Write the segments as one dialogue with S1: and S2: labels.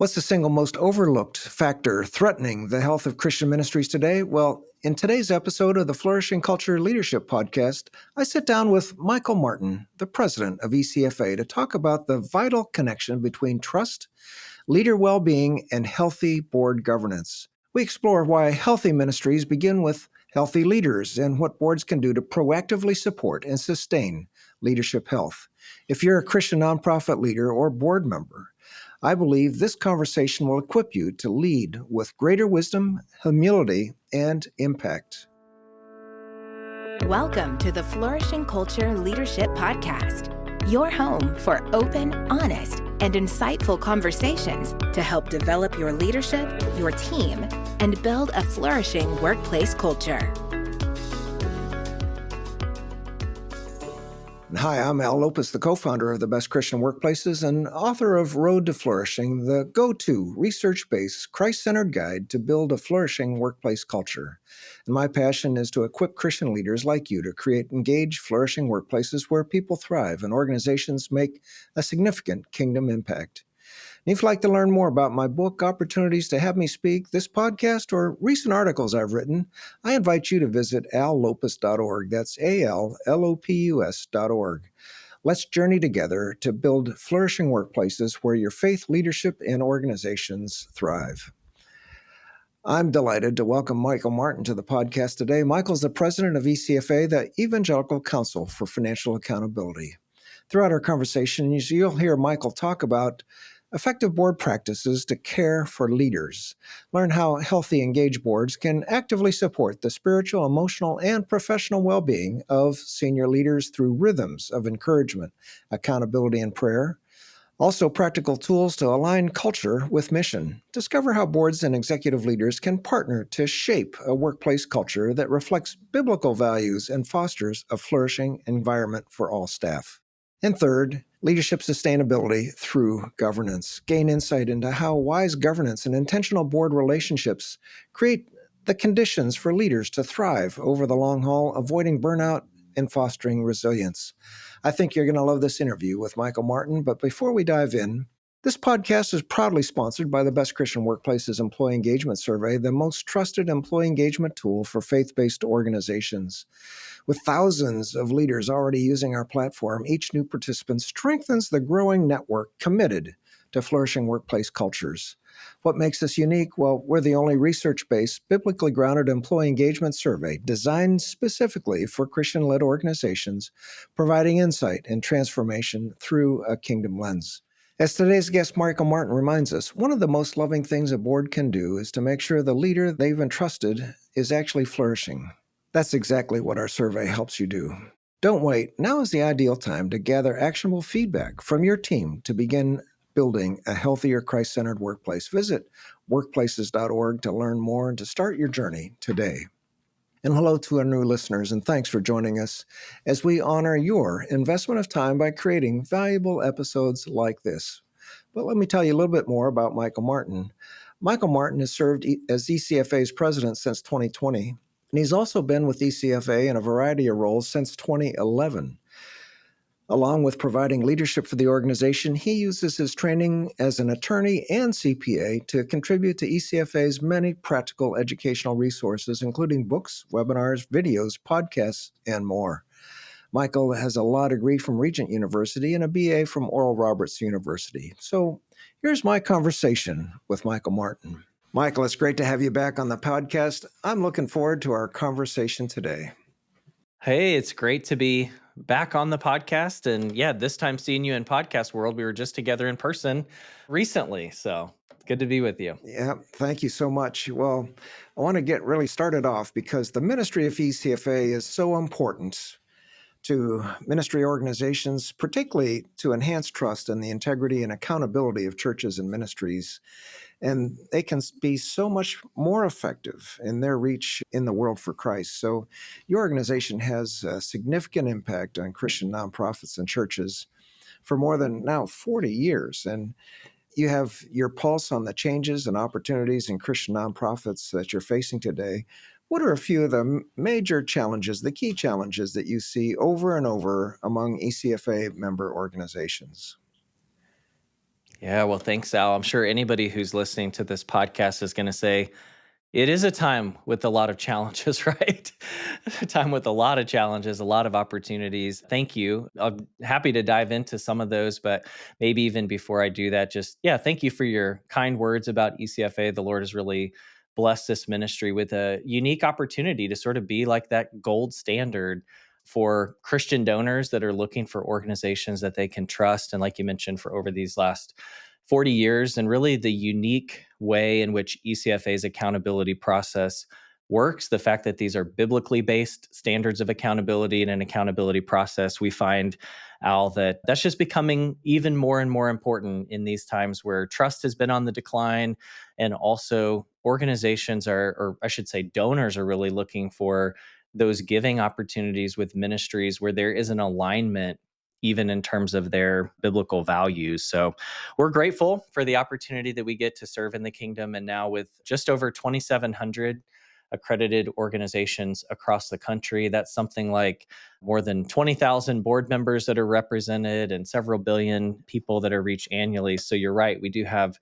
S1: What's the single most overlooked factor threatening the health of Christian ministries today? Well, in today's episode of the Flourishing Culture Leadership Podcast, I sit down with Michael Martin, the president of ECFA, to talk about the vital connection between trust, leader well-being, and healthy board governance. We explore why healthy ministries begin with healthy leaders and what boards can do to proactively support and sustain leadership health. If you're a Christian nonprofit leader or board member, I believe this conversation will equip you to lead with greater wisdom, humility, and impact.
S2: Welcome to the Flourishing Culture Leadership Podcast, your home for open, honest, and insightful conversations to help develop your leadership, your team, and build a flourishing workplace culture.
S1: Hi, I'm Al Lopez, the co-founder of the Best Christian Workplaces and author of Road to Flourishing, the go-to research-based, Christ-centered guide to build a flourishing workplace culture. And my passion is to equip Christian leaders like you to create engaged, flourishing workplaces where people thrive and organizations make a significant kingdom impact. And if you'd like to learn more about my book, opportunities to have me speak, this podcast, or recent articles I've written, I invite you to visit allopus.org. That's allopus.org. Let's journey together to build flourishing workplaces where your faith, leadership, and organizations thrive. I'm delighted to welcome Michael Martin to the podcast today. Michael's the president of ECFA, the Evangelical Council for Financial Accountability. Throughout our conversation, you'll hear Michael talk about effective board practices to care for leaders. Learn how healthy, engaged boards can actively support the spiritual, emotional, and professional well-being of senior leaders through rhythms of encouragement, accountability, and prayer. Also, practical tools to align culture with mission. Discover how boards and executive leaders can partner to shape a workplace culture that reflects biblical values and fosters a flourishing environment for all staff. And third, leadership sustainability through governance. Gain insight into how wise governance and intentional board relationships create the conditions for leaders to thrive over the long haul, avoiding burnout and fostering resilience. I think you're going to love this interview with Michael Martin, but before we dive in, this podcast is proudly sponsored by the Best Christian Workplaces Employee Engagement Survey, the most trusted employee engagement tool for faith-based organizations. With thousands of leaders already using our platform, each new participant strengthens the growing network committed to flourishing workplace cultures. What makes us unique? Well, we're the only research-based, biblically grounded employee engagement survey designed specifically for Christian-led organizations, providing insight and transformation through a kingdom lens. As today's guest, Michael Martin, reminds us, one of the most loving things a board can do is to make sure the leader they've entrusted is actually flourishing. That's exactly what our survey helps you do. Don't wait. Now is the ideal time to gather actionable feedback from your team to begin building a healthier, Christ-centered workplace. Visit workplaces.org to learn more and to start your journey today. And hello to our new listeners, and thanks for joining us as we honor your investment of time by creating valuable episodes like this. But let me tell you a little bit more about Michael Martin. Michael Martin has served as ECFA's president since 2020, and he's also been with ECFA in a variety of roles since 2011. Along with providing leadership for the organization, he uses his training as an attorney and CPA to contribute to ECFA's many practical educational resources, including books, webinars, videos, podcasts, and more. Michael has a law degree from Regent University and a BA from Oral Roberts University. So here's my conversation with Michael Martin. Michael, it's great to have you back on the podcast. I'm looking forward to our conversation today.
S3: Hey, it's great to be back on the podcast. And yeah, this time seeing you in podcast world. We were just together in person recently. So it's good to be with you.
S1: Yeah, thank you so much. Well, I want to get really started off because the ministry of ECFA is so important to ministry organizations, particularly to enhance trust and the integrity and accountability of churches and ministries. And they can be so much more effective in their reach in the world for Christ. So your organization has a significant impact on Christian nonprofits and churches for more than now 40 years. And you have your pulse on the changes and opportunities in Christian nonprofits that you're facing today. What are a few of the major challenges, the key challenges that you see over and over among ECFA member organizations?
S3: Yeah, well, thanks, Al. I'm sure anybody who's listening to this podcast is going to say, it is a time with a lot of challenges, right? A time with a lot of challenges, a lot of opportunities. Thank you. I'm happy to dive into some of those, but maybe even before I do that, just, yeah, thank you for your kind words about ECFA. The Lord has really blessed this ministry with a unique opportunity to sort of be like that gold standard for Christian donors that are looking for organizations that they can trust. And like you mentioned, for over these last 40 years, and really the unique way in which ECFA's accountability process works, the fact that these are biblically based standards of accountability and an accountability process, we find, Al, that that's just becoming even more and more important in these times where trust has been on the decline. And also, organizations are, or I should say, donors are really looking for those giving opportunities with ministries where there is an alignment, even in terms of their biblical values. So we're grateful for the opportunity that we get to serve in the kingdom. And now, with just over 2,700 accredited organizations across the country, that's something like more than 20,000 board members that are represented and several billion people that are reached annually. So you're right, we do have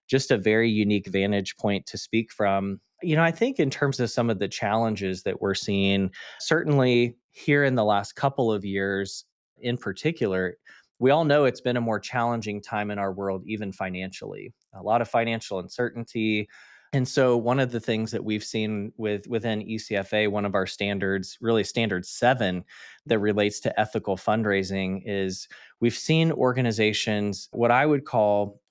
S3: just a very unique vantage point to speak from. I think in terms of some of the challenges that we're seeing, certainly here in the last couple of years in particular, we all know it's been a more challenging time in our world, even financially. A lot of financial uncertainty. And so one of the things that we've seen within ECFA, one of our standards, really standard 7 that relates to ethical fundraising, is we've seen organizations, what I would call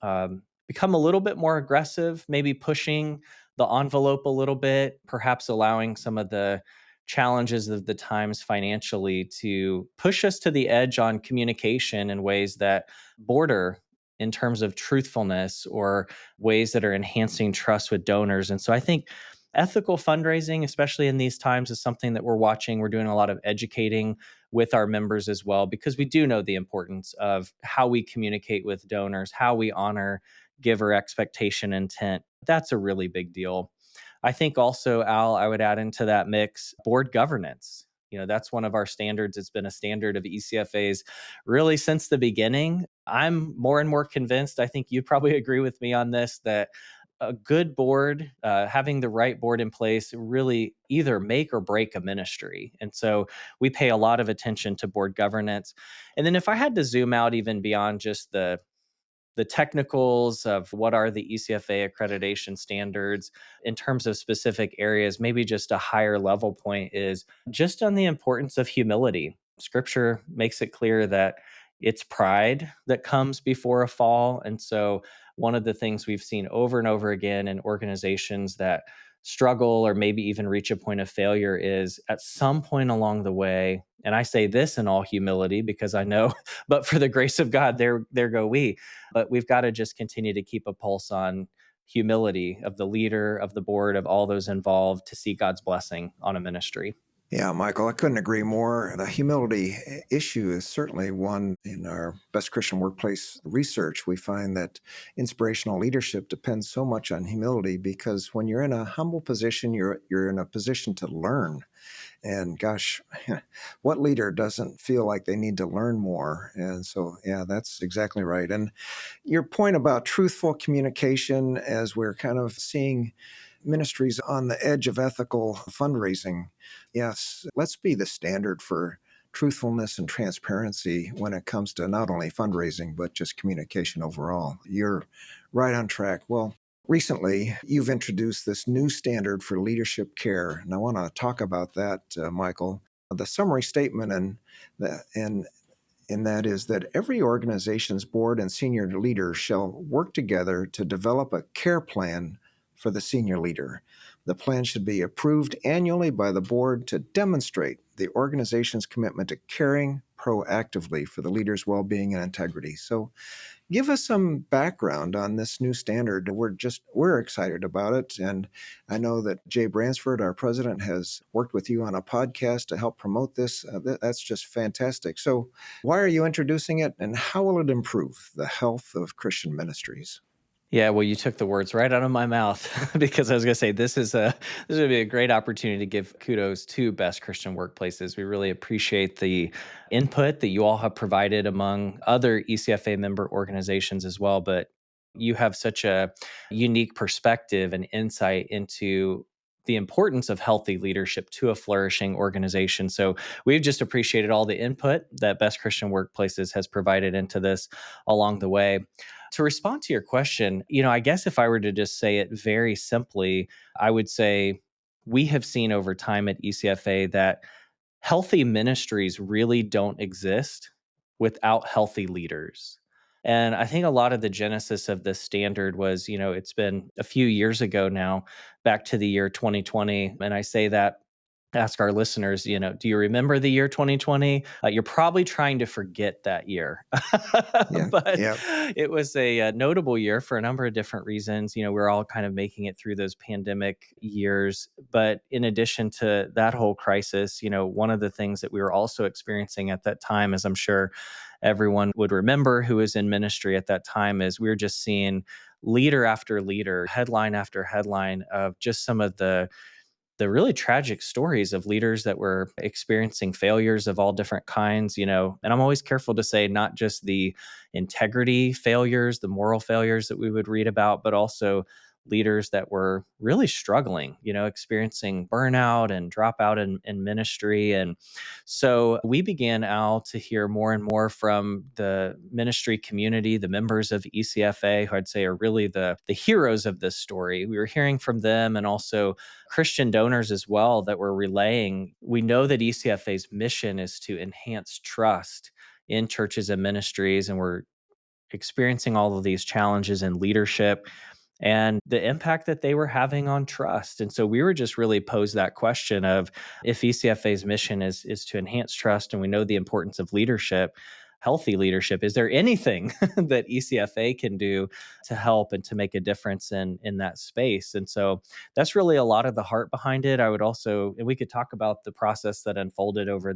S3: become a little bit more aggressive, maybe pushing the envelope a little bit, perhaps allowing some of the challenges of the times financially to push us to the edge on communication in ways that border in terms of truthfulness or ways that are enhancing trust with donors. And so I think ethical fundraising, especially in these times, is something that we're watching. We're doing a lot of educating with our members as well, because we do know the importance of how we communicate with donors, how we honor giver expectation intent. That's a really big deal. I think also, Al, I would add into that mix board governance. That's one of our standards. It's been a standard of ECFA's really since the beginning. I'm more and more convinced, I think you'd probably agree with me on this, that a good board, having the right board in place, really either make or break a ministry. And so we pay a lot of attention to board governance. And then if I had to zoom out even beyond just the technicals of what are the ECFA accreditation standards in terms of specific areas, maybe just a higher level point is just on the importance of humility. Scripture makes it clear that it's pride that comes before a fall. And so, one of the things we've seen over and over again in organizations that struggle or maybe even reach a point of failure is at some point along the way, and I say this in all humility because I know, but for the grace of God, there go we. But we've got to just continue to keep a pulse on humility of the leader, of the board, of all those involved to see God's blessing on a ministry.
S1: Yeah, Michael, I couldn't agree more. The humility issue is certainly one in our Best Christian Workplace research. We find that inspirational leadership depends so much on humility because when you're in a humble position, you're in a position to learn. And gosh, what leader doesn't feel like they need to learn more? And so, yeah, that's exactly right. And your point about truthful communication, as we're kind of seeing ministries on the edge of ethical fundraising, yes, let's be the standard for truthfulness and transparency when it comes to not only fundraising, but just communication overall. You're right on track. Well, recently, you've introduced this new standard for leadership care, and I want to talk about that, Michael. The summary statement and that is that every organization's board and senior leader shall work together to develop a care plan for the senior leader. The plan should be approved annually by the board to demonstrate the organization's commitment to caring proactively for the leader's well-being and integrity. So give us some background on this new standard. We're excited about it, and I know that Jay Bransford, our president, has worked with you on a podcast to help promote this. That's just fantastic. So, why are you introducing it, and how will it improve the health of Christian ministries?
S3: Yeah, well, you took the words right out of my mouth because I was going to say this would be a great opportunity to give kudos to Best Christian Workplaces. We really appreciate the input that you all have provided among other ECFA member organizations as well. But You have such a unique perspective and insight into the importance of healthy leadership to a flourishing organization. So we've just appreciated all the input that Best Christian Workplaces has provided into this along the way. To respond to your question, I guess if I were to just say it very simply, I would say we have seen over time at ECFA that healthy ministries really don't exist without healthy leaders. And I think a lot of the genesis of this standard was, it's been a few years ago now, back to the year 2020. And I say that, ask our listeners, do you remember the year 2020? You're probably trying to forget that year.
S1: Yeah,
S3: But
S1: yeah,
S3: it was a notable year for a number of different reasons. We're all kind of making it through those pandemic years. But in addition to that whole crisis, one of the things that we were also experiencing at that time, as I'm sure everyone would remember who was in ministry at that time, is we were just seeing leader after leader, headline after headline of just some of the really tragic stories of leaders that were experiencing failures of all different kinds, and I'm always careful to say not just the integrity failures, the moral failures that we would read about, but also leaders that were really struggling, experiencing burnout and dropout in ministry. And so we began, Al, to hear more and more from the ministry community, the members of ECFA, who I'd say are really the heroes of this story. We were hearing from them, and also Christian donors as well that were relaying. We know that ECFA's mission is to enhance trust in churches and ministries, and we're experiencing all of these challenges in leadership and the impact that they were having on trust. And so we were just really posed that question of, if ECFA's mission is to enhance trust, and we know the importance of leadership, healthy leadership, is there anything that ECFA can do to help and to make a difference in that space? And so that's really a lot of the heart behind it. I would also, and we could talk about the process that unfolded over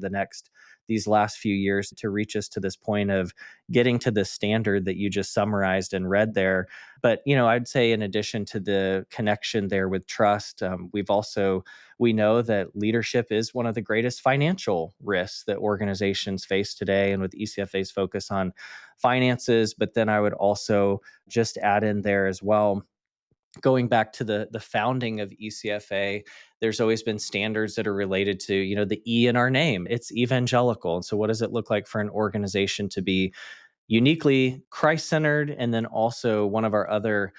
S3: these last few years to reach us to this point of getting to the standard that you just summarized and read there. But, I'd say in addition to the connection there with trust, we know that leadership is one of the greatest financial risks that organizations face today. And with ECFA's focus on finances, but then I would also just add in there as well, going back to the founding of ECFA, there's always been standards that are related to, the E in our name. It's evangelical. And so what does it look like for an organization to be uniquely Christ-centered? And then also one of our other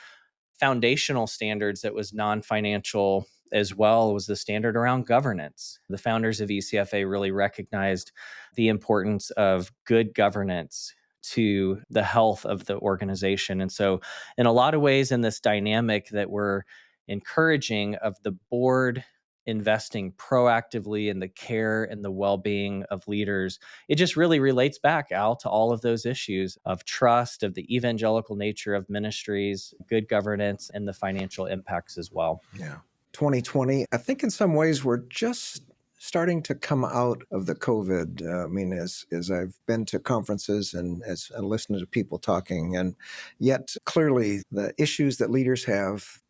S3: foundational standards that was non-financial as well was the standard around governance. The founders of ECFA really recognized the importance of good governance to the health of the organization. And so in a lot of ways, in this dynamic that we're encouraging of the board investing proactively in the care and the well-being of leaders, it just really relates back, Al, to all of those issues of trust, of the evangelical nature of ministries, good governance, and the financial impacts as well.
S1: yeah. 2020, I think in some ways we're just starting to come out of the COVID. I mean, as I've been to conferences and as I listen to people talking, and yet clearly the issues that leaders have,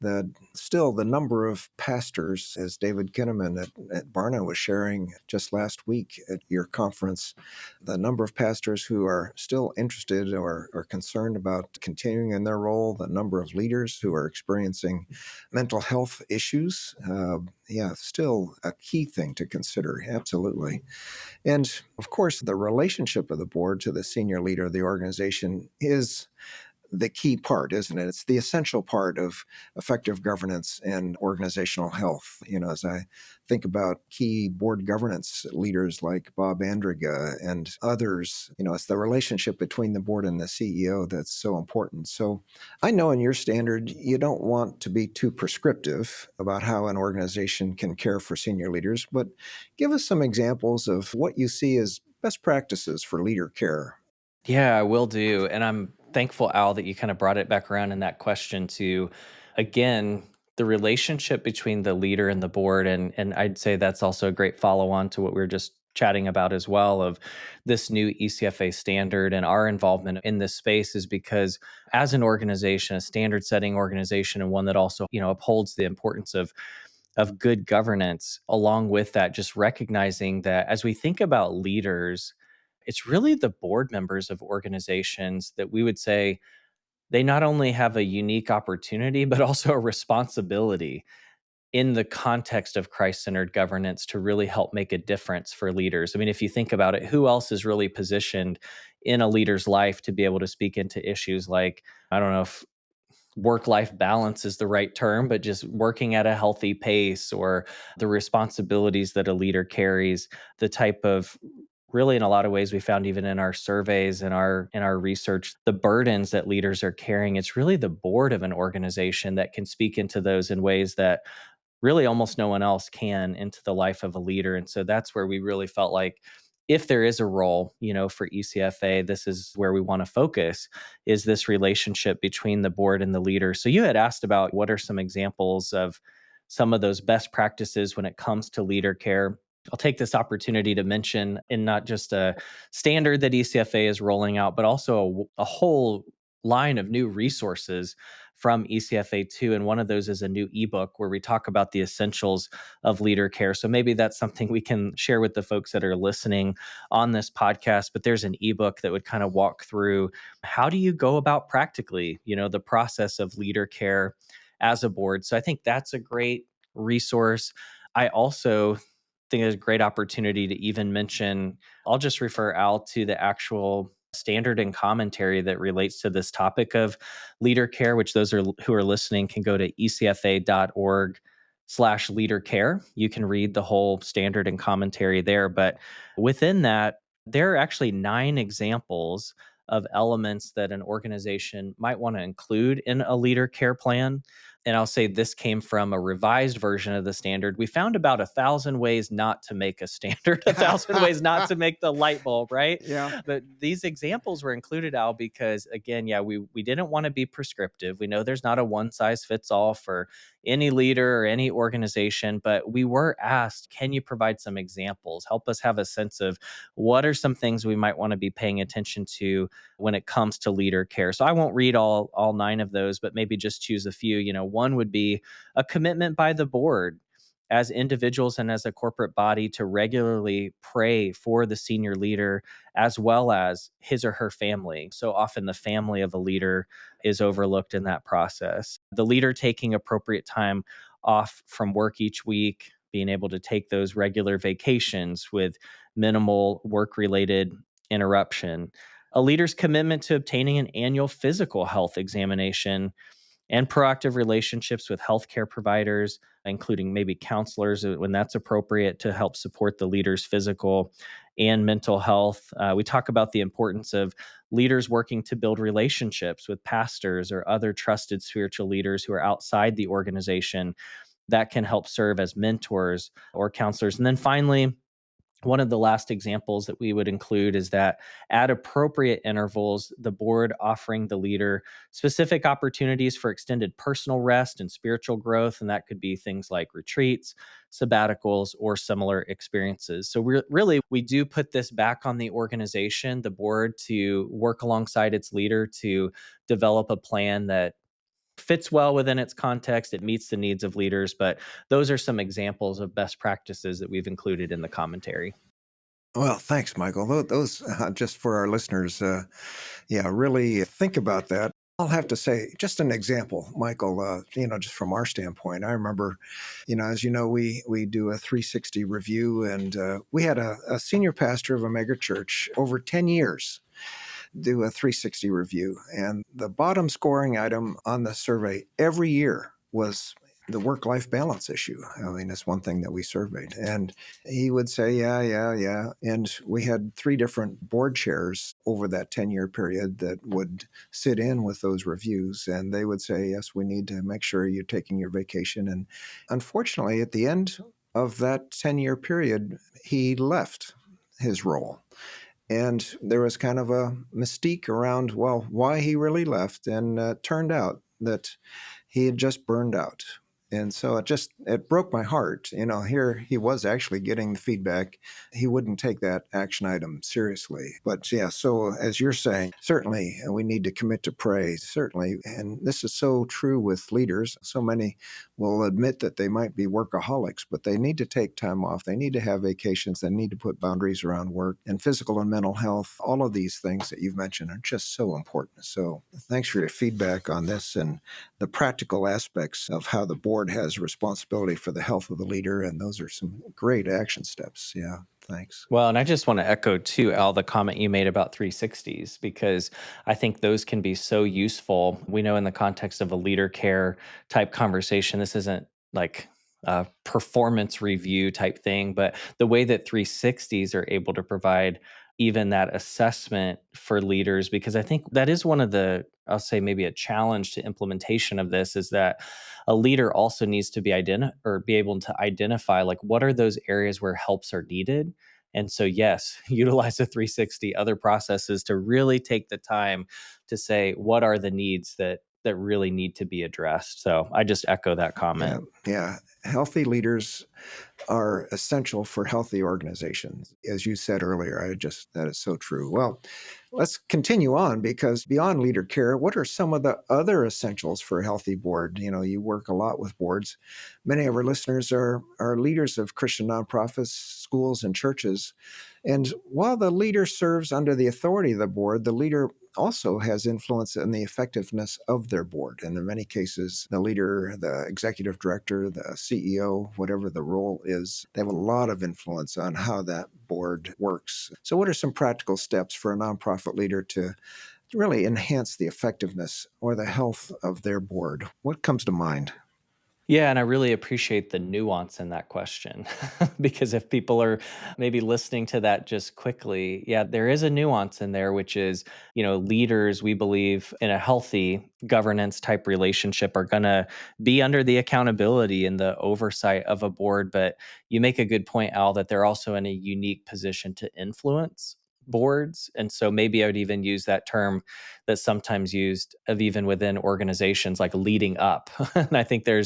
S1: still the number of pastors, as David Kinnaman at Barna was sharing just last week at your conference, the number of pastors who are still interested or concerned about continuing in their role, the number of leaders who are experiencing mental health issues. Yeah, still a key thing to consider. Absolutely. And of course, the relationship of the board to the senior leader of the organization is the key part, isn't it? It's the essential part of effective governance and organizational health. As I think about key board governance leaders like Bob Andriga and others, it's the relationship between the board and the CEO that's so important. So I know in your standard, you don't want to be too prescriptive about how an organization can care for senior leaders, but give us some examples of what you see as best practices for leader care.
S3: Yeah, I will do. And I'm thankful, Al, that you kind of brought it back around in that question to, again, the relationship between the leader and the board. And I'd say that's also a great follow on to what we were just chatting about as well, of this new ECFA standard and our involvement in this space, is because as an organization, a standard setting organization, and one that also, upholds the importance of good governance, along with that, just recognizing that as we think about leaders, it's really the board members of organizations that we would say they not only have a unique opportunity, but also a responsibility in the context of Christ-centered governance to really help make a difference for leaders. I mean, if you think about it, who else is really positioned in a leader's life to be able to speak into issues like, I don't know if work-life balance is the right term, but just working at a healthy pace, or the responsibilities that a leader carries, the type of, really in a lot of ways we found even in our surveys and our research, the burdens that leaders are carrying. It's really the board of an organization that can speak into those in ways that really almost no one else can into the life of a leader. And so that's where we really felt like, if there is a role, for ECFA, this is where we want to focus, is this relationship between the board and the leader. So you had asked about what are some examples of some of those best practices when it comes to leader care. I'll take this opportunity to mention, in not just a standard that ECFA is rolling out, but also a whole line of new resources from ECFA2. And one of those is a new ebook where we talk about the essentials of leader care. So maybe that's something we can share with the folks that are listening on this podcast. But there's an ebook that would kind of walk through, how do you go about practically, the process of leader care as a board. So I think that's a great resource. I also think it's a great opportunity to even mention, I'll just refer Al to the actual standard and commentary that relates to this topic of leader care, which those are who are listening can go to ecfa.org/leader care. You can read the whole standard and commentary there. But within that, there are actually 9 examples of elements that an organization might want to include in a leader care plan. And I'll say this came from a revised version of the standard. We found about 1,000 ways not to make a standard, 1,000 ways not to make the light bulb, right?
S1: Yeah.
S3: But these examples were included, Al, because again, yeah, we didn't want to be prescriptive. We know there's not a one size fits all for any leader or any organization, but we were asked, can you provide some examples? Help us have a sense of what are some things we might want to be paying attention to when it comes to leader care. So I won't read all 9 of those, but maybe just choose a few. One would be a commitment by the board as individuals and as a corporate body to regularly pray for the senior leader as well as his or her family. So often the family of a leader is overlooked in that process. The leader taking appropriate time off from work each week, being able to take those regular vacations with minimal work related interruption. A leader's commitment to obtaining an annual physical health examination and proactive relationships with healthcare providers, including maybe counselors when that's appropriate, to help support the leader's physical and mental health. We talk about the importance of leaders working to build relationships with pastors or other trusted spiritual leaders who are outside the organization that can help serve as mentors or counselors. And then finally, one of the last examples that we would include is that at appropriate intervals, the board offering the leader specific opportunities for extended personal rest and spiritual growth. And that could be things like retreats, sabbaticals, or similar experiences. So we do put this back on the organization, the board, to work alongside its leader to develop a plan that fits well within its context. It meets the needs of leaders, but those are some examples of best practices that we've included in the commentary.
S1: Well, thanks, Michael. Those just for our listeners, yeah, really think about that. I'll have to say, just an example, Michael, just from our standpoint, I remember, as you know, we do a 360 review, and we had a senior pastor of a mega church over 10 years do a 360 review. And the bottom scoring item on the survey every year was the work-life balance issue. I mean, that's one thing that we surveyed. And he would say, yeah. And we had 3 different board chairs over that 10-year period that would sit in with those reviews. And they would say, yes, we need to make sure you're taking your vacation. And unfortunately, at the end of that 10-year period, he left his role. And there was kind of a mystique around, well, why he really left. And it turned out that he had just burned out. And so it broke my heart. Here he was actually getting the feedback. He wouldn't take that action item seriously. But yeah, so as you're saying, certainly we need to commit to pray, certainly. And this is so true with leaders. So many will admit that they might be workaholics, but they need to take time off. They need to have vacations. They need to put boundaries around work and physical and mental health. All of these things that you've mentioned are just so important. So thanks for your feedback on this and the practical aspects of how the board has responsibility for the health of the leader. And those are some great action steps. Yeah, thanks.
S3: Well, and I just want to echo too, Al, the comment you made about 360s, because I think those can be so useful. We know in the context of a leader care type conversation, this isn't like a performance review type thing, but the way that 360s are able to provide even that assessment for leaders, because I think that is one of the, I'll say maybe a challenge to implementation of this is that a leader also needs to be able to identify like what are those areas where helps are needed. And so, yes, utilize the 360 other processes to really take the time to say what are the needs that really need to be addressed. So I just echo that
S1: Yeah,
S3: comment.
S1: yeah. Healthy leaders are essential for healthy organizations. As you said earlier, that is so true. Well, let's continue on because beyond leader care, what are some of the other essentials for a healthy board? You work a lot with boards. Many of our listeners are leaders of Christian nonprofits, schools, and churches. And while the leader serves under the authority of the board, the leader also has influence in the effectiveness of their board. And in many cases, the leader, the executive director, the CEO, whatever the role is, they have a lot of influence on how that board works. So, what are some practical steps for a nonprofit leader to really enhance the effectiveness or the health of their board? What comes to mind?
S3: Yeah, and I really appreciate the nuance in that question because if people are maybe listening to that just quickly, yeah, there is a nuance in there, which is, leaders, we believe in a healthy governance type relationship are going to be under the accountability and the oversight of a board. But you make a good point, Al, that they're also in a unique position to influence boards. And so maybe I would even use that term that's sometimes used of even within organizations like leading up. And I think there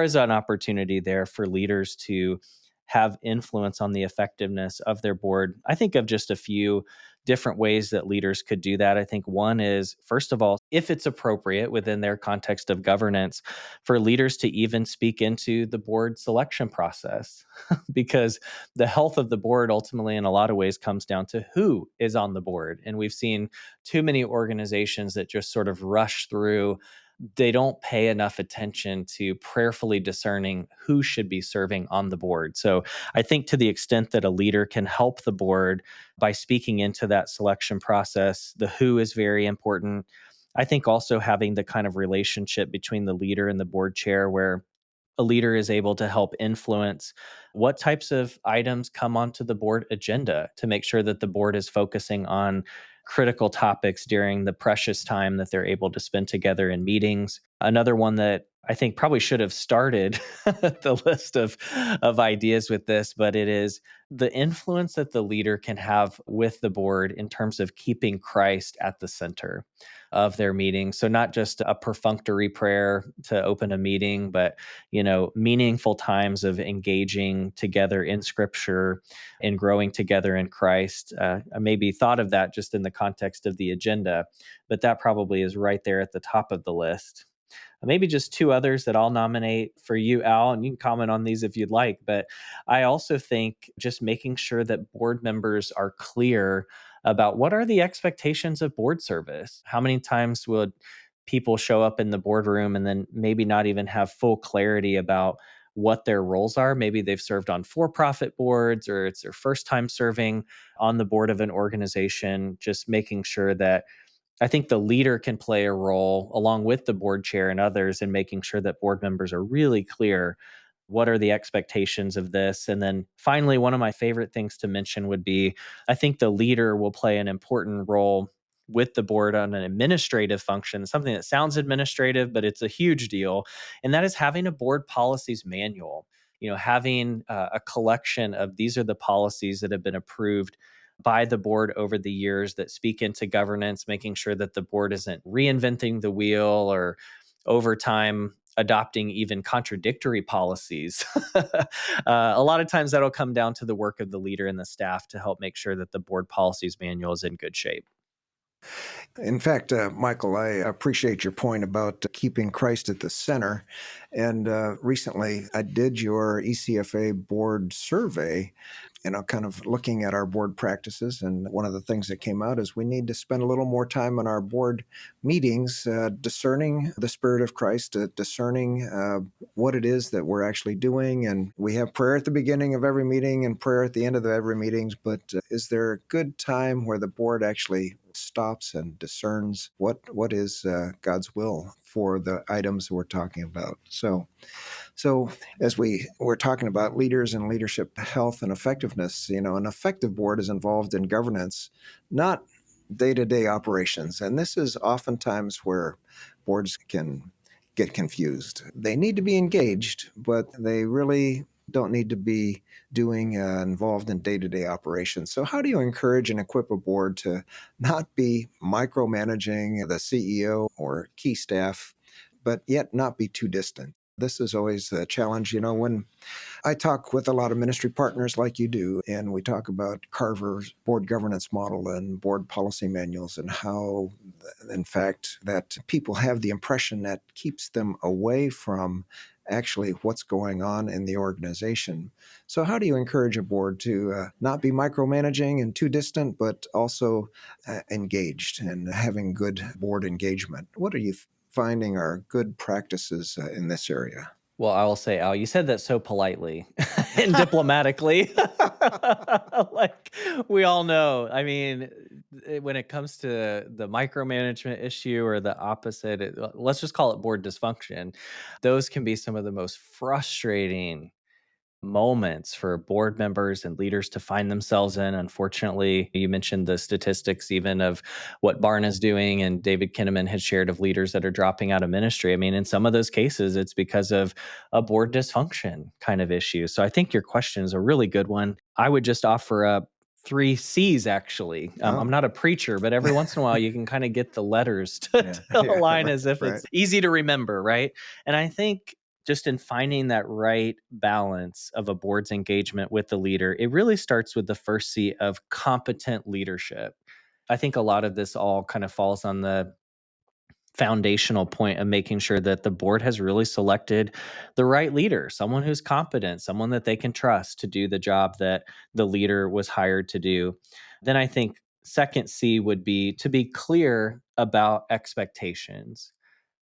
S3: is an opportunity there for leaders to have influence on the effectiveness of their board. I think of just a few different ways that leaders could do that. I think one is, first of all, if it's appropriate within their context of governance, for leaders to even speak into the board selection process, because the health of the board ultimately, in a lot of ways, comes down to who is on the board. And we've seen too many organizations that just sort of rush through. They don't pay enough attention to prayerfully discerning who should be serving on the board. So I think to the extent that a leader can help the board by speaking into that selection process, the who is very important. I think also having the kind of relationship between the leader and the board chair where a leader is able to help influence what types of items come onto the board agenda to make sure that the board is focusing on critical topics during the precious time that they're able to spend together in meetings. Another one that I think probably should have started the list of ideas with this, but it is the influence that the leader can have with the board in terms of keeping Christ at the center of their meeting. So not just a perfunctory prayer to open a meeting, but meaningful times of engaging together in scripture and growing together in Christ. I maybe thought of that just in the context of the agenda, but that probably is right there at the top of the list. Maybe just two others that I'll nominate for you, Al, and you can comment on these if you'd like. But I also think just making sure that board members are clear about what are the expectations of board service. How many times would people show up in the boardroom and then maybe not even have full clarity about what their roles are? Maybe they've served on for-profit boards or it's their first time serving on the board of an organization. Just making sure that I think the leader can play a role along with the board chair and others in making sure that board members are really clear what are the expectations of this. And then finally, one of my favorite things to mention would be I think the leader will play an important role with the board on an administrative function, something that sounds administrative, but it's a huge deal. And that is having a board policies manual, having a collection of these are the policies that have been approved by the board over the years that speak into governance, making sure that the board isn't reinventing the wheel or over time adopting even contradictory policies. A lot of times that'll come down to the work of the leader and the staff to help make sure that the board policies manual is in good shape.
S1: In fact, Michael, I appreciate your point about keeping Christ at the center. And recently, I did your ECFA board survey, kind of looking at our board practices. And one of the things that came out is we need to spend a little more time on our board meetings discerning the Spirit of Christ, discerning what it is that we're actually doing. And we have prayer at the beginning of every meeting and prayer at the end of every meetings. But is there a good time where the board actually stops and discerns what is God's will for the items we're talking about? So as we're talking about leaders and leadership health and effectiveness, an effective board is involved in governance, not day-to-day operations. And this is oftentimes where boards can get confused. They need to be engaged, but they really don't need to be doing involved in day-to-day operations. So how do you encourage and equip a board to not be micromanaging the CEO or key staff, but yet not be too distant? This is always a challenge. When I talk with a lot of ministry partners like you do, and we talk about Carver's board governance model and board policy manuals, and how, in fact, that people have the impression that keeps them away from actually what's going on in the organization. So how do you encourage a board to not be micromanaging and too distant, but also engaged and having good board engagement? What are you finding are good practices in this area?
S3: Well, I will say, Al, you said that so politely and diplomatically. Like we all know. I mean, when it comes to the micromanagement issue or the opposite, let's just call it board dysfunction. Those can be some of the most frustrating moments for board members and leaders to find themselves in. Unfortunately, you mentioned the statistics even of what Barna is doing, and David Kinnaman had shared of leaders that are dropping out of ministry. I mean, in some of those cases, it's because of a board dysfunction kind of issue. So I think your question is a really good one. I would just offer up three C's actually. I'm
S1: Oh,
S3: not a preacher, but every once in a while you can kind of get the letters to,
S1: yeah,
S3: to
S1: yeah,
S3: align
S1: right,
S3: as if
S1: right.
S3: it's easy to remember, right? And I think just in finding that right balance of a board's engagement with the leader, it really starts with the first C of competent leadership. I think a lot of this all kind of falls on the foundational point of making sure that the board has really selected the right leader, someone who's competent, someone that they can trust to do the job that the leader was hired to do. Then I think second C would be to be clear about expectations.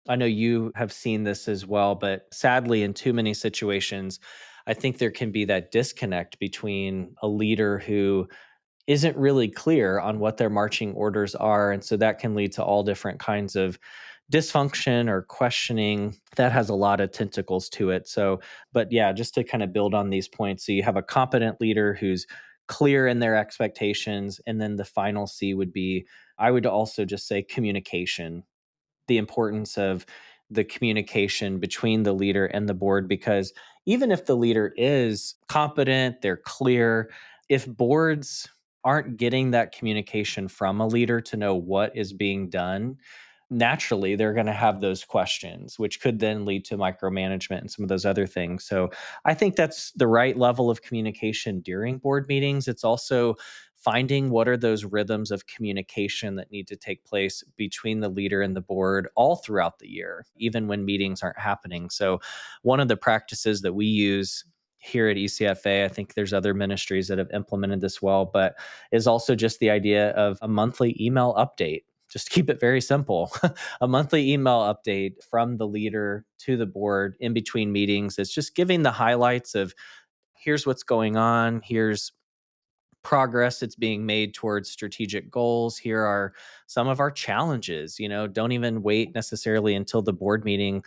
S3: I know you have seen this as well, but sadly, in too many situations, I think there can be that disconnect between a leader who isn't really clear on what their marching orders are. And so that can lead to all different kinds of dysfunction or questioning that has a lot of tentacles to it. So, but yeah, just to kind of build on these points. So you have a competent leader who's clear in their expectations. And then the final C would be, I would also just say communication, the importance of the communication between the leader and the board, because even if the leader is competent, they're clear, if boards aren't getting that communication from a leader to know what is being done, naturally they're going to have those questions, which could then lead to micromanagement and some of those other things. So I think that's the right level of communication during board meetings. It's also finding what are those rhythms of communication that need to take place between the leader and the board all throughout the year, even when meetings aren't happening. So, one of the practices that we use here at ECFA, I think there's other ministries that have implemented this well, but is also just the idea of a monthly email update. Just keep it very simple. A monthly email update from the leader to the board in between meetings. It's just giving the highlights of here's what's going on, here's progress that's being made towards strategic goals. Here are some of our challenges. Don't even wait necessarily until the board meeting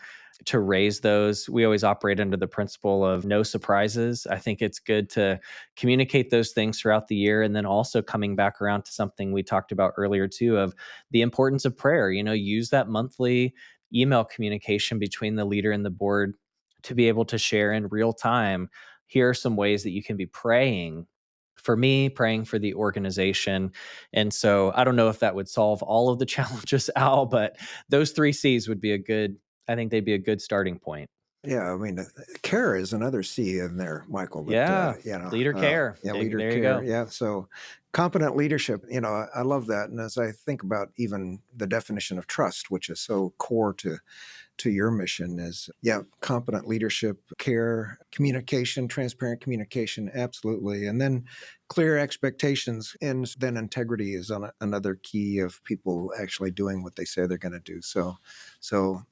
S3: to raise those. We always operate under the principle of no surprises. I think it's good to communicate those things throughout the year. And then also coming back around to something we talked about earlier, too, of the importance of prayer. Use that monthly email communication between the leader and the board to be able to share in real time. Here are some ways that you can be praying for me, praying for the organization. And so I don't know if that would solve all of the challenges, Al, but those three C's would be a good I think they'd be a good starting point.
S1: Yeah, I mean, care is another C in there, Michael. That
S3: Yeah, leader care.
S1: yeah,
S3: There,
S1: leader
S3: there you
S1: care.
S3: go.
S1: Yeah, so competent leadership. I love that. And as I think about even the definition of trust, which is so core to your mission, is competent leadership, care, communication, transparent communication, absolutely, and then clear expectations, and then integrity is another key of people actually doing what they say they're going to do. So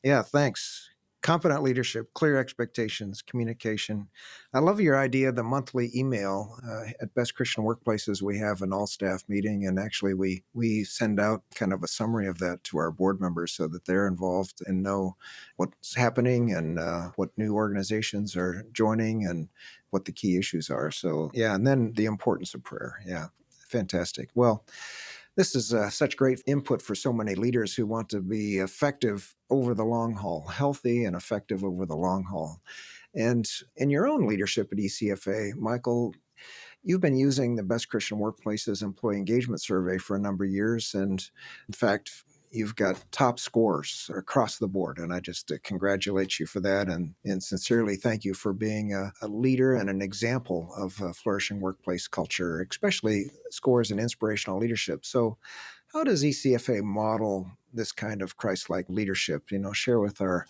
S1: yeah, thanks. Competent leadership, clear expectations, communication. I love your idea of the monthly email. At Best Christian Workplaces, we have an all staff meeting, and actually, we send out kind of a summary of that to our board members so that they're involved and know what's happening and what new organizations are joining and what the key issues are. So, yeah, and then the importance of prayer. Yeah, fantastic. Well, this is such great input for so many leaders who want to be effective over the long haul, healthy and effective over the long haul. And in your own leadership at ECFA, Michael, you've been using the Best Christian Workplaces Employee Engagement Survey for a number of years. And in fact, you've got top scores across the board. And I just congratulate you for that and sincerely thank you for being a leader and an example of a flourishing workplace culture, especially scores in inspirational leadership. So, how does ECFA model this kind of Christ-like leadership? Share with our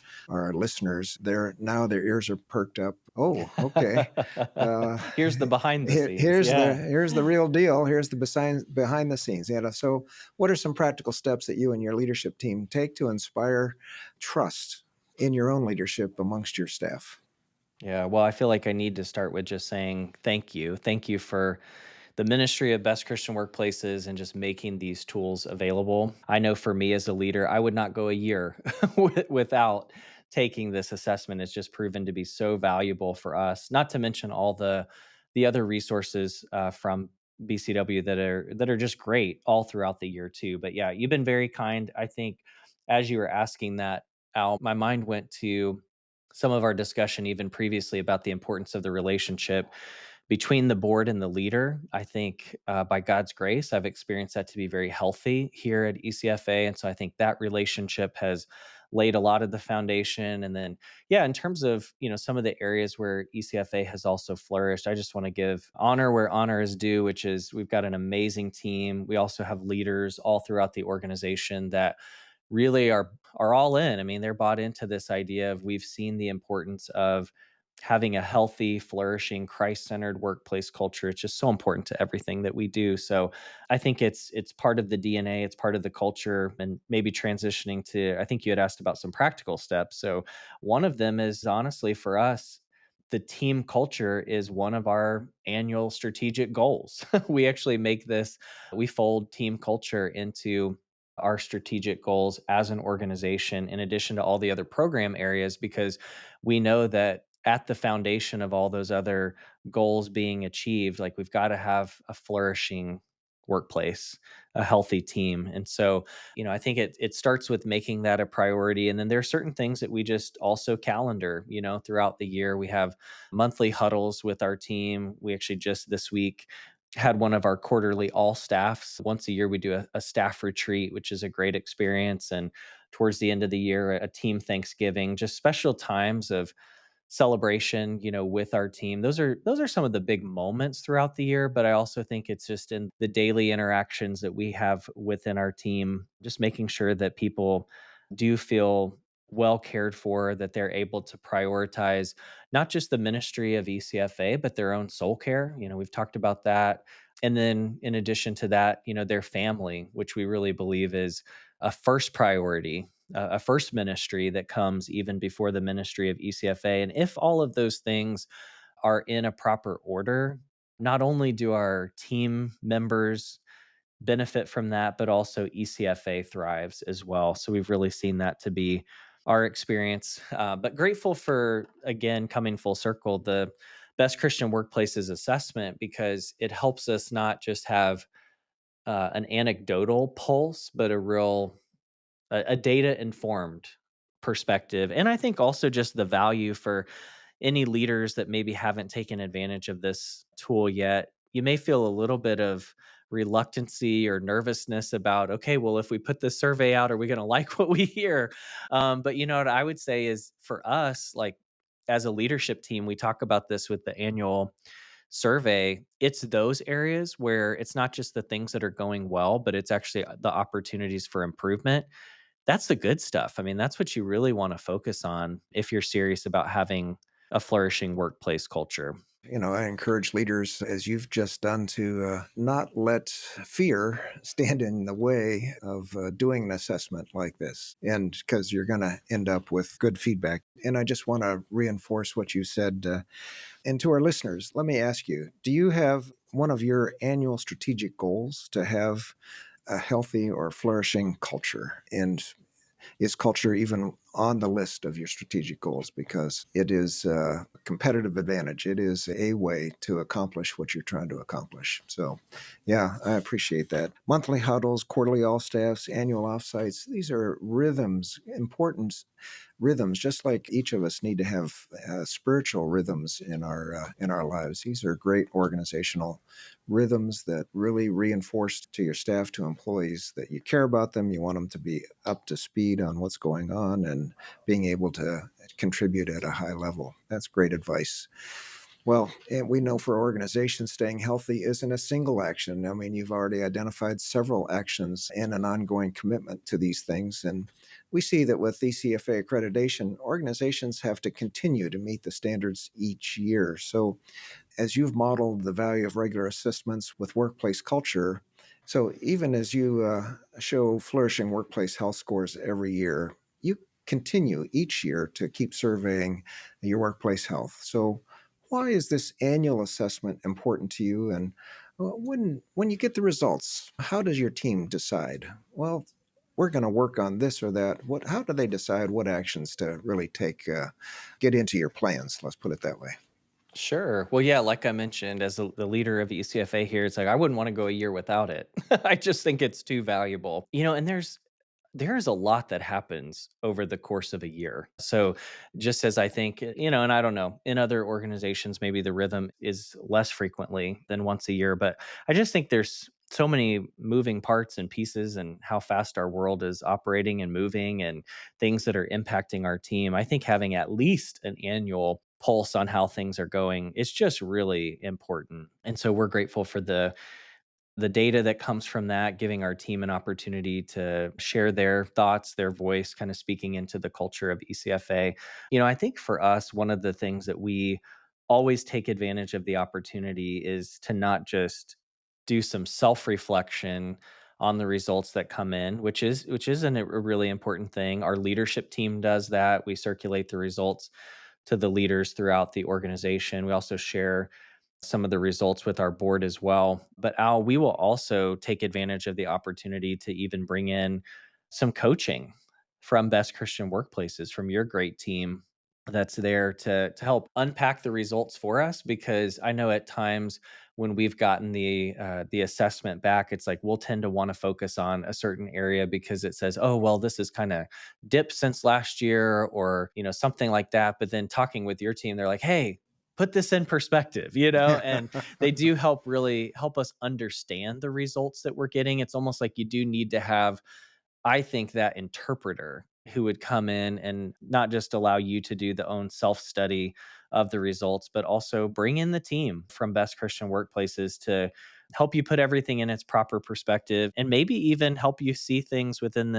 S1: listeners. Their ears are perked up. Oh, okay. Uh,
S3: Here's the behind the scenes. Yeah.
S1: here's the real deal. Here's the behind the scenes. So, what are some practical steps that you and your leadership team take to inspire trust in your own leadership amongst your staff?
S3: Yeah. Well, I feel like I need to start with just saying thank you. Thank you for the ministry of Best Christian Workplaces and just making these tools available. I know for me as a leader, I would not go a year without taking this assessment. It's just proven to be so valuable for us. Not to mention all the other resources from BCW that are just great all throughout the year too. But yeah, you've been very kind. I think as you were asking that, Al, my mind went to some of our discussion even previously about the importance of the relationship between the board and the leader. I think by God's grace, I've experienced that to be very healthy here at ECFA. And so I think that relationship has laid a lot of the foundation. And then, yeah, in terms of, some of the areas where ECFA has also flourished, I just want to give honor where honor is due, which is we've got an amazing team. We also have leaders all throughout the organization that really are all in. I mean, they're bought into this idea of we've seen the importance of having a healthy, flourishing, Christ-centered workplace culture. It's just so important to everything that we do. So I think it's part of the DNA, it's part of the culture, and maybe transitioning to, I think you had asked about some practical steps. So one of them is honestly for us, the team culture is one of our annual strategic goals. We actually make this, we fold team culture into our strategic goals as an organization, in addition to all the other program areas, because we know that at the foundation of all those other goals being achieved, like we've got to have a flourishing workplace, a healthy team. And so, I think it starts with making that a priority. And then there are certain things that we just also calendar, throughout the year. We have monthly huddles with our team. We actually just this week had one of our quarterly all staffs. Once a year, we do a staff retreat, which is a great experience. And towards the end of the year, a team Thanksgiving, just special times of celebration, with our team. Those are some of the big moments throughout the year, but I also think it's just in the daily interactions that we have within our team, just making sure that people do feel well cared for, that they're able to prioritize not just the ministry of ECFA, but their own soul care. We've talked about that. And then in addition to that, their family, which we really believe is a first priority, a first ministry that comes even before the ministry of ECFA. And if all of those things are in a proper order, not only do our team members benefit from that, but also ECFA thrives as well. So we've really seen that to be our experience. But grateful for, again, coming full circle, the Best Christian Workplaces assessment, because it helps us not just have an anecdotal pulse, but a data informed perspective. And I think also just the value for any leaders that maybe haven't taken advantage of this tool yet. You may feel a little bit of reluctancy or nervousness about, okay, well, if we put this survey out, are we going to like what we hear? But you know what I would say is for us, like as a leadership team, we talk about this with the annual survey. It's those areas where it's not just the things that are going well, but it's actually the opportunities for improvement. That's the good stuff. I mean, that's what you really want to focus on if you're serious about having a flourishing workplace culture.
S1: I encourage leaders, as you've just done, to not let fear stand in the way of doing an assessment like this. And because you're going to end up with good feedback. And I just want to reinforce what you said. And to our listeners, let me ask you, do you have one of your annual strategic goals to have a healthy or flourishing culture? And is culture even on the list of your strategic goals? Because it is a competitive advantage. It is a way to accomplish what you're trying to accomplish. So, yeah, I appreciate that. Monthly huddles, quarterly all staffs, annual offsites, these are rhythms, important rhythms, just like each of us need to have spiritual rhythms in our lives. These are great organizational rhythms that really reinforce to your staff, to employees, that you care about them. You want them to be up to speed on what's going on and being able to contribute at a high level. That's great advice. Well, and we know for organizations, staying healthy isn't a single action. I mean, you've already identified several actions and an ongoing commitment to these things. And we see that with ECFA accreditation, organizations have to continue to meet the standards each year. So, as you've modeled the value of regular assessments with workplace culture, so even as you show flourishing workplace health scores every year, you continue each year to keep surveying your workplace health. So, why is this annual assessment important to you? And when you get the results, how does your team decide? Well, we're going to work on this or that. What? How do they decide what actions to really take? Get into your plans. Let's put it that way.
S3: Sure. Well, yeah, like I mentioned, as the leader of ECFA here, it's like I wouldn't want to go a year without it. I just think it's too valuable. And there's a lot that happens over the course of a year. So just as I think, and I don't know, in other organizations, maybe the rhythm is less frequently than once a year, but I just think there's so many moving parts and pieces and how fast our world is operating and moving and things that are impacting our team. I think having at least an annual pulse on how things are going is just really important. And so we're grateful for the data that comes from that, giving our team an opportunity to share their thoughts, their voice, kind of speaking into the culture of ECFA. I think for us, one of the things that we always take advantage of the opportunity is to not just do some self-reflection on the results that come in, which is a really important thing. Our leadership team does that. We circulate the results to the leaders throughout the organization. We also share some of the results with our board as well. But Al, we will also take advantage of the opportunity to even bring in some coaching from Best Christian Workplaces, from your great team that's there to help unpack the results for us. Because I know at times when we've gotten the assessment back, it's like we'll tend to want to focus on a certain area because it says, oh well, this is kind of dipped since last year, or something like that. But then talking with your team, they're like, hey, put this in perspective, and they do really help us understand the results that we're getting. It's almost like you do need to have, I think, that interpreter who would come in and not just allow you to do the own self study of the results, but also bring in the team from Best Christian Workplaces to help you put everything in its proper perspective, and maybe even help you see things within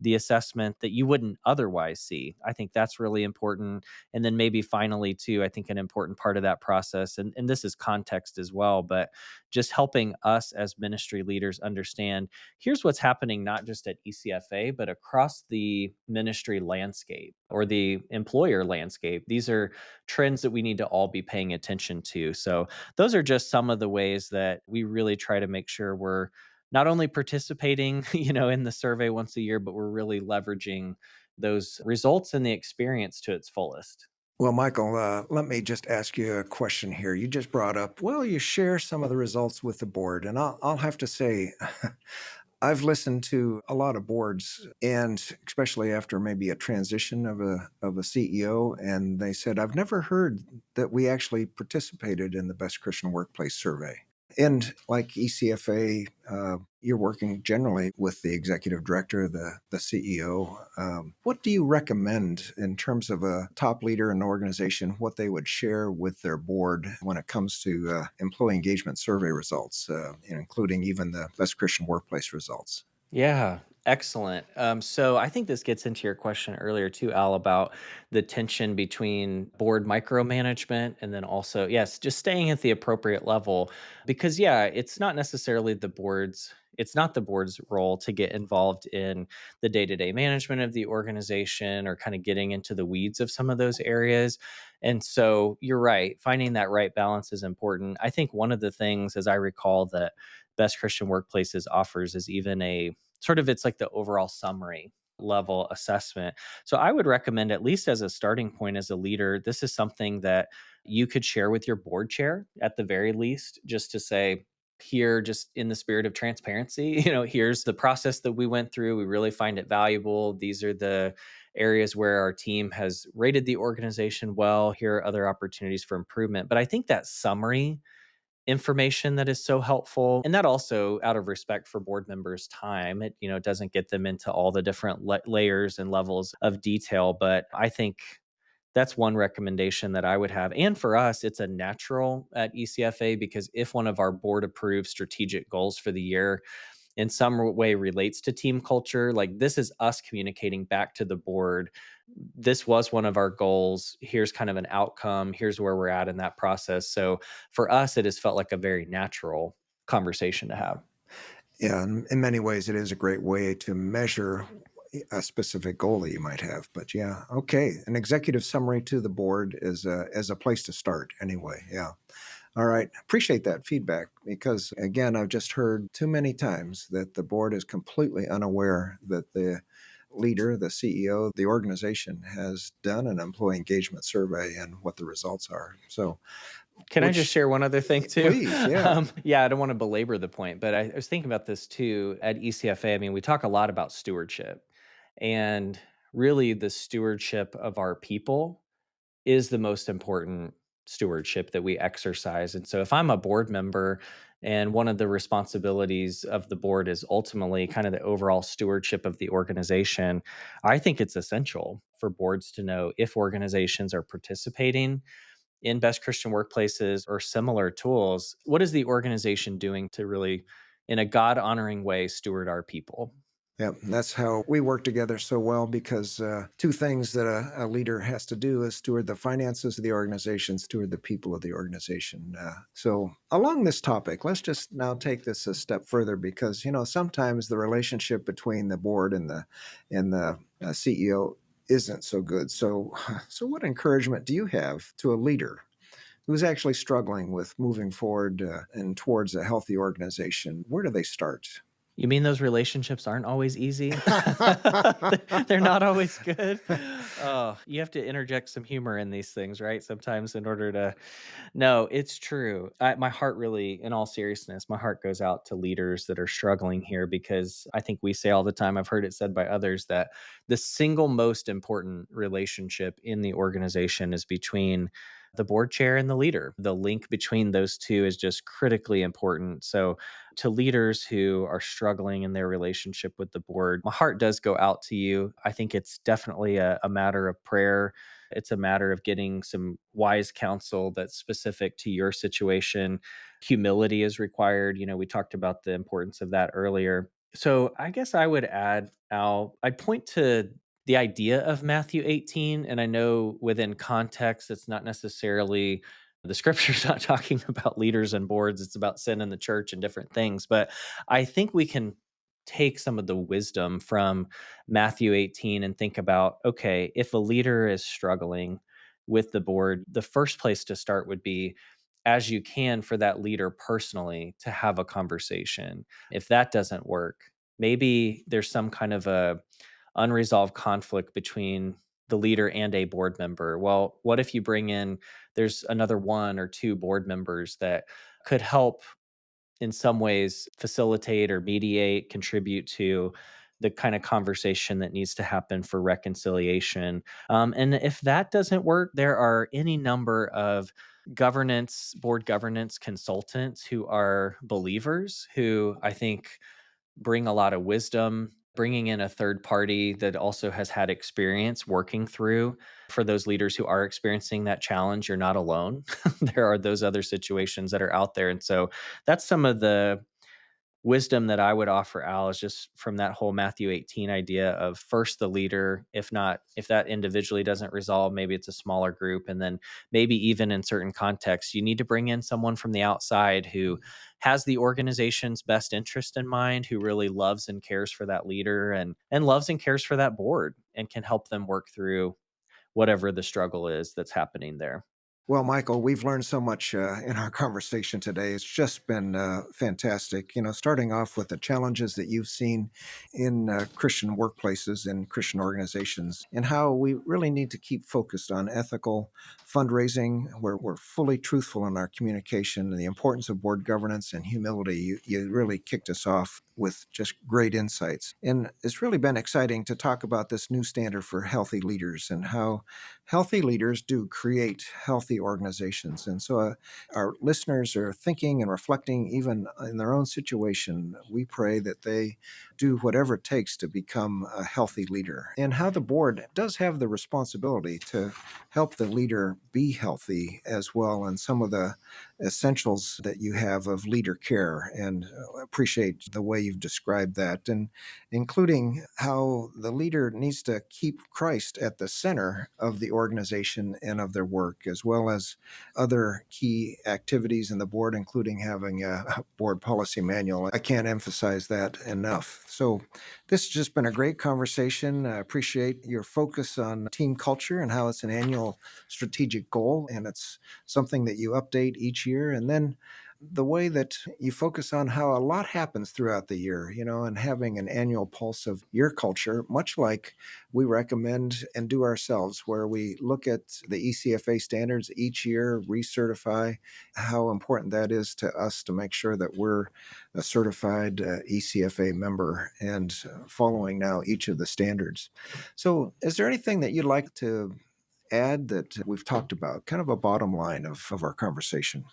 S3: the assessment that you wouldn't otherwise see. I think that's really important. And then maybe finally too, I think an important part of that process, and this is context as well, but just helping us as ministry leaders understand, here's what's happening not just at ECFA, but across the ministry landscape or the employer landscape. These are trends that we need to all be paying attention to. So those are just some of the ways that we really try to make sure we're not only participating, in the survey once a year, but we're really leveraging those results and the experience to its fullest.
S1: Well, Michael, let me just ask you a question here. You just brought up, well, you share some of the results with the board. And I'll have to say, I've listened to a lot of boards, and especially after maybe a transition of a CEO, and they said, I've never heard that we actually participated in the Best Christian Workplace survey. And like ECFA, you're working generally with the executive director, the CEO. What do you recommend in terms of a top leader in an organization, what they would share with their board when it comes to employee engagement survey results, including even the Best Christian Workplace results?
S3: Yeah, excellent. So I think this gets into your question earlier too, Al, about the tension between board micromanagement and then also, yes, just staying at the appropriate level. Because yeah, it's not the board's role to get involved in the day-to-day management of the organization or kind of getting into the weeds of some of those areas. And so you're right, finding that right balance is important. I think one of the things, as I recall, that Best Christian Workplaces offers is even a sort of it's like the overall summary level assessment. So I would recommend, at least as a starting point as a leader, this is something that you could share with your board chair at the very least, just to say, here, just in the spirit of transparency, here's the process that we went through. We really find it valuable. These are the areas where our team has rated the organization well. Here are other opportunities for improvement. But I think that summary information that is so helpful, and that also, out of respect for board members' time, it doesn't get them into all the different layers and levels of detail. But I think that's one recommendation that I would have. And for us, it's a natural at ECFA, because if one of our board approved strategic goals for the year in some way relates to team culture, like, this is us communicating back to the board, this was one of our goals, here's kind of an outcome, here's where we're at in that process. So for us, it has felt like a very natural conversation to have.
S1: Yeah, in many ways, it is a great way to measure a specific goal that you might have. But yeah, okay, an executive summary to the board is as a place to start. Anyway, yeah. All right, appreciate that feedback because again, I've just heard too many times that the board is completely unaware that the leader, the CEO, the organization has done an employee engagement survey and what the results are. So,
S3: Can I just
S1: which,
S3: share one other thing too?
S1: please, yeah,
S3: Yeah, I don't want to belabor the point, but I was thinking about this too at ECFA. I mean, we talk a lot about stewardship, and really the stewardship of our people is the most important stewardship that we exercise. And so if I'm a board member and one of the responsibilities of the board is ultimately kind of the overall stewardship of the organization, I think it's essential for boards to know if organizations are participating in best Christian workplaces or similar tools. What is the organization doing to really, in a God honoring way, steward our people?
S1: yeah, that's how we work together so well because two things that a leader has to do is steward the finances of the organization, steward the people of the organization. So, along this topic, let's just now take this a step further because sometimes the relationship between the board and the CEO isn't so good. So, so what encouragement do you have to a leader who's actually struggling with moving forward and towards a healthy organization? Where do they start?
S3: You mean those relationships aren't always easy? They're not always good? Oh, you have to interject some humor in these things, right? Sometimes in order to No, it's true. My heart really, in all seriousness, my heart goes out to leaders that are struggling here, because I think we say all the time, I've heard it said by others, that the single most important relationship in the organization is between the board chair and the leader. The link between those two is just critically important. So, to leaders who are struggling in their relationship with the board, my heart does go out to you. I think it's definitely a matter of prayer. It's a matter of getting some wise counsel that's specific to your situation. Humility is required. We talked about the importance of that earlier. So I guess I would add, Al, I'd point to the idea of Matthew 18. And I know within context, it's not necessarily the scripture's not talking about leaders and boards, it's about sin in the church and different things. But I think we can take some of the wisdom from Matthew 18 and think about, okay, if a leader is struggling with the board, the first place to start would be, as you can, for that leader personally to have a conversation. If that doesn't work, maybe there's some kind of a unresolved conflict between the leader and a board member. Well, what if you bring in, there's another one or two board members that could help in some ways facilitate or mediate, contribute to the kind of conversation that needs to happen for reconciliation. And if that doesn't work, there are any number of board governance consultants who are believers who I think bring a lot of wisdom, bringing in a third party that also has had experience working through. For those leaders who are experiencing that challenge, you're not alone. There are those other situations that are out there. And so that's some of the wisdom that I would offer, Al, is just from that whole Matthew 18 idea of first the leader. If that individually doesn't resolve, maybe it's a smaller group. And then maybe even in certain contexts, you need to bring in someone from the outside who has the organization's best interest in mind, who really loves and cares for that leader and loves and cares for that board and can help them work through whatever the struggle is that's happening there.
S1: Well, Michael, we've learned so much in our conversation today. It's just been fantastic. Starting off with the challenges that you've seen in Christian workplaces and Christian organizations, and how we really need to keep focused on ethical fundraising, where we're fully truthful in our communication, and the importance of board governance and humility. You really kicked us off with just great insights. And it's really been exciting to talk about this new standard for healthy leaders and how healthy leaders do create healthy organizations. And so our listeners are thinking and reflecting even in their own situation. We pray that they do whatever it takes to become a healthy leader, and how the board does have the responsibility to help the leader be healthy as well, and some of the essentials that you have of leader care. And appreciate the way you've described that, and including how the leader needs to keep Christ at the center of the organization and of their work, as well as other key activities in the board, including having a board policy manual. I can't emphasize that enough. So this has just been a great conversation. I appreciate your focus on team culture and how it's an annual strategic goal, and it's something that you update each year. And then the way that you focus on how a lot happens throughout the year, and having an annual pulse of your culture, much like we recommend and do ourselves, where we look at the ECFA standards each year, recertify how important that is to us to make sure that we're a certified ECFA member and following now each of the standards. So, is there anything that you'd like to add that we've talked about, kind of a bottom line of our conversation?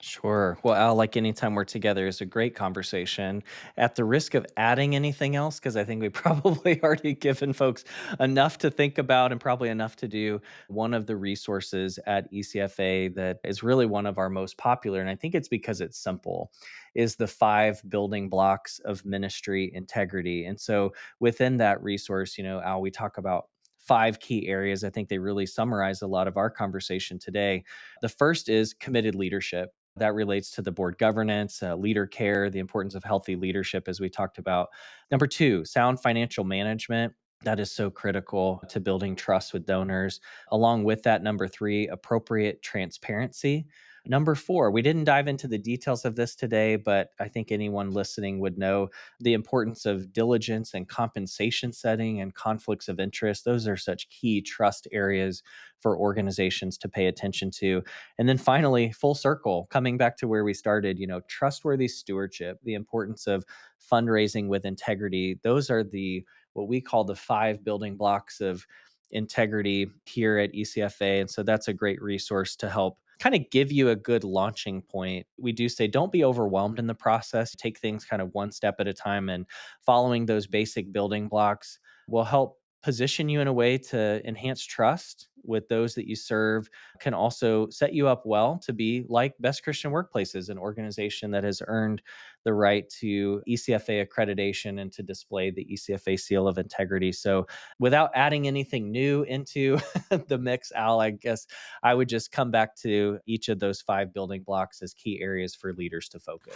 S3: Sure. Well, Al, like anytime we're together is a great conversation. At the risk of adding anything else, because I think we probably already given folks enough to think about and probably enough to do. One of the resources at ECFA that is really one of our most popular, and I think it's because it's simple, is the 5 building blocks of ministry integrity. And so within that resource, Al, we talk about 5 key areas. I think they really summarize a lot of our conversation today. The first is committed leadership. That relates to the board governance, leader care, the importance of healthy leadership, as we talked about. Number 2, sound financial management. That is so critical to building trust with donors. Along with that, number 3, appropriate transparency. Number 4, we didn't dive into the details of this today, but I think anyone listening would know the importance of diligence and compensation setting and conflicts of interest. Those are such key trust areas for organizations to pay attention to. And then finally, full circle, coming back to where we started, trustworthy stewardship, the importance of fundraising with integrity. Those are the what we call the 5 building blocks of integrity here at ECFA. And so that's a great resource to help kind of give you a good launching point. We do say don't be overwhelmed in the process. Take things kind of one step at a time, and following those basic building blocks will help position you in a way to enhance trust with those that you serve, can also set you up well to be like Best Christian Workplaces, an organization that has earned the right to ECFA accreditation and to display the ECFA seal of integrity. So without adding anything new into the mix, Al, I guess I would just come back to each of those 5 building blocks as key areas for leaders to focus.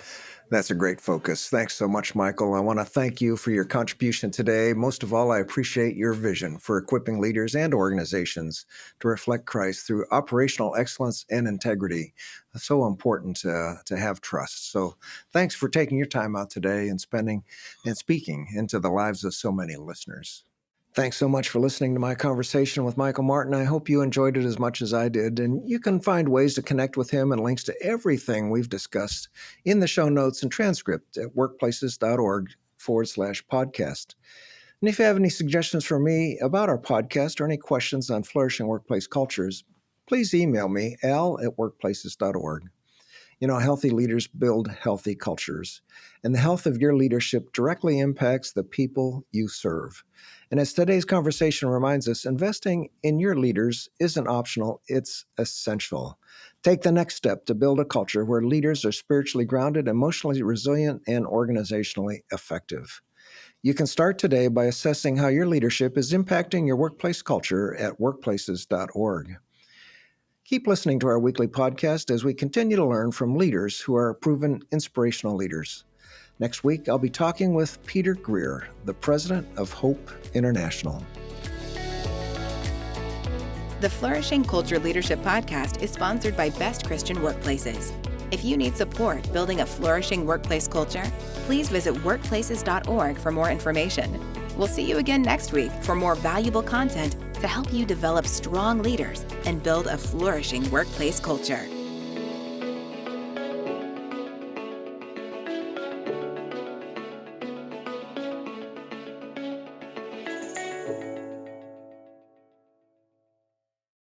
S1: That's a great focus. Thanks so much, Michael. I want to thank you for your contribution today. Most of all, I appreciate your vision for equipping leaders and organizations to reflect Christ through operational excellence and integrity. It's so important to have trust. So thanks for taking your time out today and spending and speaking into the lives of so many listeners. Thanks so much for listening to my conversation with Michael Martin. I hope you enjoyed it as much as I did. And you can find ways to connect with him and links to everything we've discussed in the show notes and transcript at workplaces.org www.evangelical.org/podcast. And if you have any suggestions for me about our podcast or any questions on flourishing workplace cultures, please email me, al@workplaces.org. Healthy leaders build healthy cultures, and the health of your leadership directly impacts the people you serve. And as today's conversation reminds us, investing in your leaders isn't optional, it's essential. Take the next step to build a culture where leaders are spiritually grounded, emotionally resilient, and organizationally effective. You can start today by assessing how your leadership is impacting your workplace culture at workplaces.org. Keep listening to our weekly podcast as we continue to learn from leaders who are proven inspirational leaders. Next week, I'll be talking with Peter Greer, the president of Hope International.
S2: The Flourishing Culture Leadership Podcast is sponsored by Best Christian Workplaces. If you need support building a flourishing workplace culture, please visit workplaces.org for more information. We'll see you again next week for more valuable content to help you develop strong leaders and build a flourishing workplace culture.